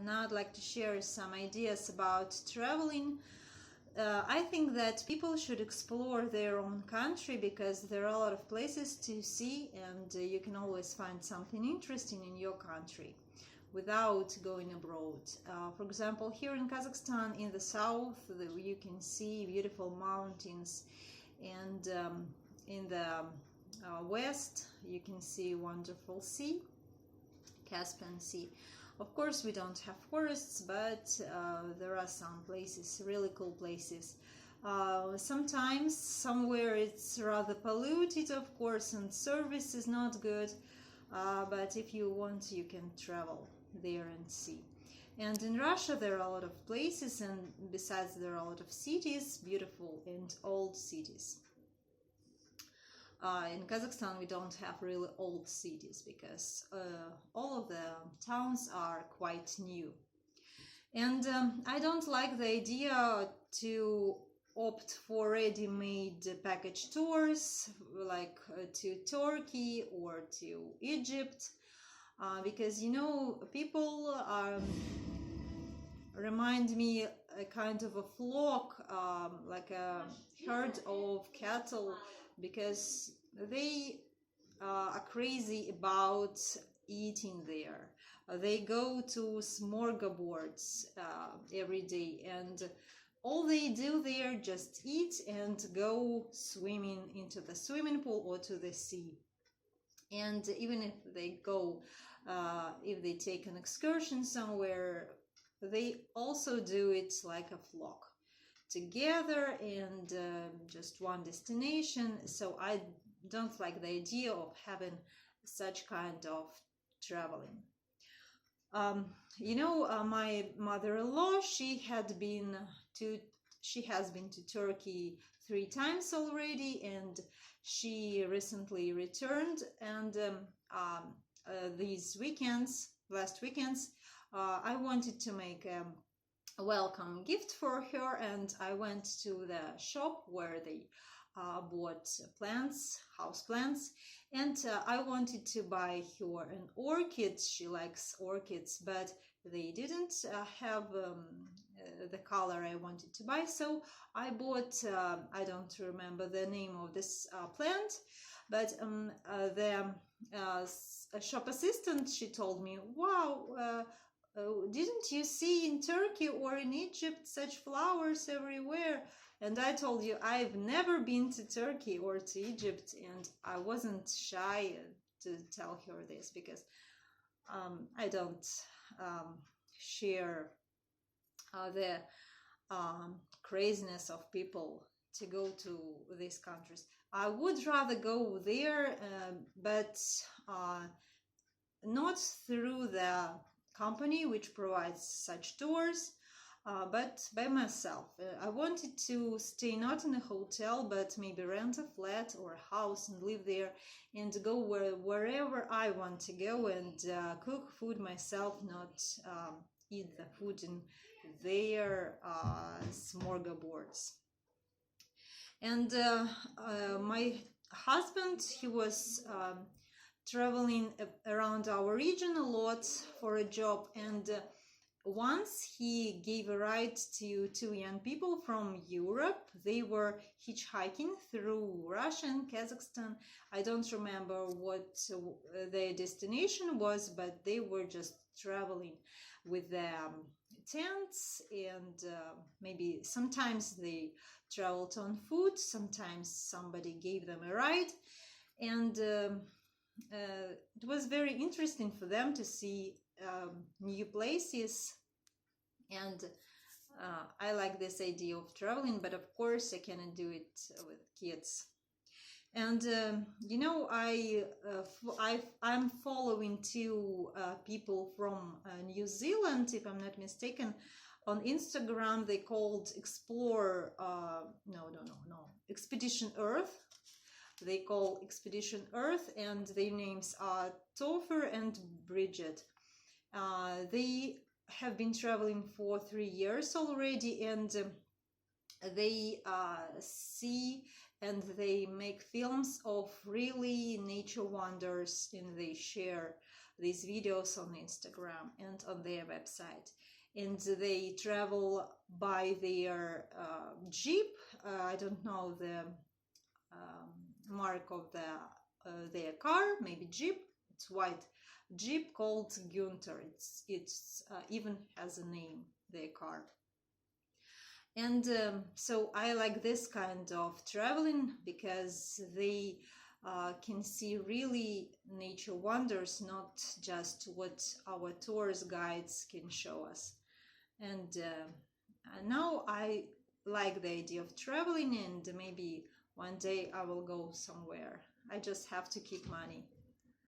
now I'd like to share some ideas about traveling. I think that people should explore their own country because there are a lot of places to see, and you can always find something interesting in your country without going abroad. For example, here in Kazakhstan, in the south, you can see beautiful mountains, and in the west, you can see wonderful sea, Caspian Sea. Of course, we don't have forests, but there are some places, really cool places. Sometimes, somewhere it's rather polluted, of course, and service is not good. But if you want, you can travel there and see. And in Russia, there are a lot of places, and besides, there are a lot of cities, beautiful and old cities. In Kazakhstan, we don't have really old cities because all of the towns are quite new. And I don't like the idea to opt for ready-made package tours like to Turkey or to Egypt because, you know, people remind me a kind of a flock, like a herd of cattle, because they are crazy about eating there. They go to smorgasbords every day, and all they do there just eat and go swimming into the swimming pool or to the sea. And even if they go, if they take an excursion somewhere, they also do it like a flock together and just one destination. So I don't like the idea of having such kind of traveling. You know, my mother-in-law, she has been to Turkey 3 times already, and she recently returned. And these last weekends, I wanted to make a welcome gift for her, and I went to the shop where they bought house plants, and I wanted to buy her an orchid. She likes orchids, but they didn't have the color I wanted to buy, so I bought, I don't remember the name of this plant, but the shop assistant, she told me, wow, didn't you see in Turkey or in Egypt such flowers everywhere? And I told you, I've never been to Turkey or to Egypt, and I wasn't shy to tell her this because I don't share the craziness of people to go to these countries. I would rather go there, but not through the company which provides such tours, but by myself. I wanted to stay not in a hotel, but maybe rent a flat or a house and live there and go wherever I want to go and cook food myself, not eat the food in their smorgasbords. And my husband, he was traveling around our region a lot for a job, and once he gave a ride to 2 young people from Europe. They were hitchhiking through Russia and Kazakhstan. I don't remember what their destination was, but they were just traveling with tents, and maybe sometimes they traveled on foot, sometimes somebody gave them a ride, and it was very interesting for them to see new places, and I like this idea of traveling, but of course I cannot do it with kids. And you know, I'm following 2 people from New Zealand, if I'm not mistaken, on Instagram. They called Expedition Earth. They call Expedition Earth, and their names are Topher and Bridget. They have been traveling for 3 years already, and they see and they make films of really nature wonders, and they share these videos on Instagram and on their website. And they travel by their jeep. I don't know the mark of their car, maybe jeep. It's white jeep called Günther. It's even has a name, their car. And so I like this kind of traveling because they can see really nature wonders, not just what our tourist guides can show us. And now I like the idea of traveling, and maybe one day I will go somewhere. I just have to keep money.